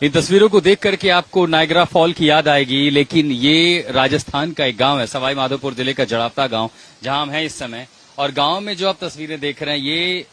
इन तस्वीरों को देख करके आपको नायग्रा फॉल की याद आएगी, लेकिन ये राजस्थान का एक गांव है, सवाई माधोपुर जिले का जड़ावता गांव, जहां हम हैं इस समय। और गांव में जो आप तस्वीरें देख रहे हैं, ये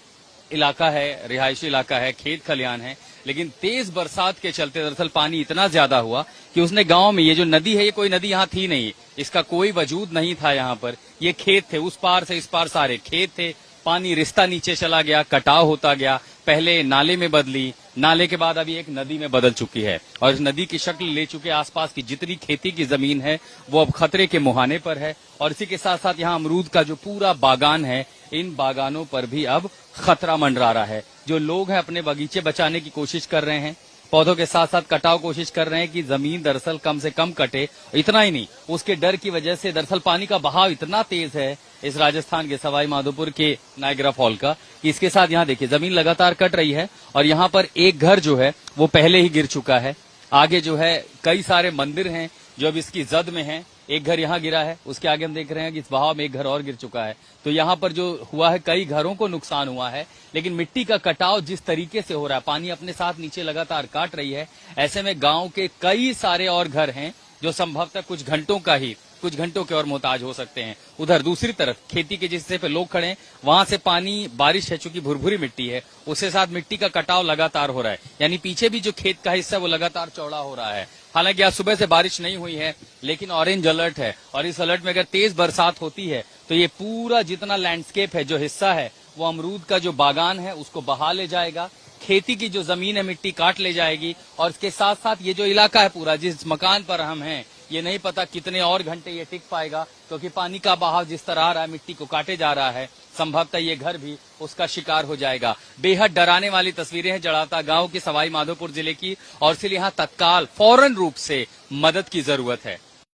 इलाका है, रिहायशी इलाका है, खेत खलिहान है। लेकिन तेज बरसात के चलते दरअसल पानी इतना ज्यादा हुआ कि उसने गांव में, ये जो नदी है, ये कोई नदी यहाँ थी नहीं, इसका कोई वजूद नहीं था यहाँ पर। ये खेत थे, उस पार से इस पार सारे खेत थे। पानी रिश्ता नीचे चला गया, कटाव होता गया, पहले नाले में बदली, नाले के बाद अभी एक नदी में बदल चुकी है और इस नदी की शक्ल ले चुके आसपास की जितनी खेती की जमीन है वो अब खतरे के मुहाने पर है। और इसी के साथ साथ यहाँ अमरूद का जो पूरा बागान है, इन बागानों पर भी अब खतरा मंडरा रहा है। जो लोग हैं अपने बगीचे बचाने की कोशिश कर रहे हैं, पौधों के साथ साथ कटाव कोशिश कर रहे हैं कि जमीन दरअसल कम से कम कटे। इतना ही नहीं, उसके डर की वजह से दरअसल पानी का बहाव इतना तेज है इस राजस्थान के सवाई माधोपुर के नायग्रा फॉल का, कि इसके साथ यहाँ देखिए जमीन लगातार कट रही है। और यहाँ पर एक घर जो है वो पहले ही गिर चुका है। आगे जो है कई सारे मंदिर हैं जो अब इसकी जद में हैं। एक घर यहाँ गिरा है, उसके आगे हम देख रहे हैं कि इस बहाव में एक घर और गिर चुका है। तो यहाँ पर जो हुआ है, कई घरों को नुकसान हुआ है। लेकिन मिट्टी का कटाव जिस तरीके से हो रहा है, पानी अपने साथ नीचे लगातार काट रही है, ऐसे में गांव के कई सारे और घर हैं जो संभवतः कुछ घंटों के और मोहताज हो सकते हैं। उधर दूसरी तरफ खेती के जिस हिस्से पे लोग खड़े हैं, वहां से पानी, बारिश है, चूंकि भुरभुरी मिट्टी है, उसके साथ मिट्टी का कटाव लगातार हो रहा है। यानी पीछे भी जो खेत का हिस्सा है वो लगातार चौड़ा हो रहा है। हालांकि आज सुबह से बारिश नहीं हुई है, लेकिन ऑरेंज अलर्ट है और इस अलर्ट में अगर तेज बरसात होती है तो ये पूरा जितना लैंडस्केप है, जो हिस्सा है, वो अमरूद का जो बागान है उसको बहा ले जाएगा। खेती की जो जमीन है मिट्टी काट ले जाएगी। और इसके साथ साथ ये जो इलाका है पूरा, जिस मकान पर हम हैं, ये नहीं पता कितने और घंटे ये टिक पाएगा, क्योंकि पानी का बहाव जिस तरह आ रहा है, मिट्टी को काटे जा रहा है, संभवतः ये घर भी उसका शिकार हो जाएगा। बेहद डराने वाली तस्वीरें हैं जड़ावता गांव की, सवाई माधोपुर जिले की, और इसलिए यहाँ तत्काल फौरन रूप से मदद की जरूरत है।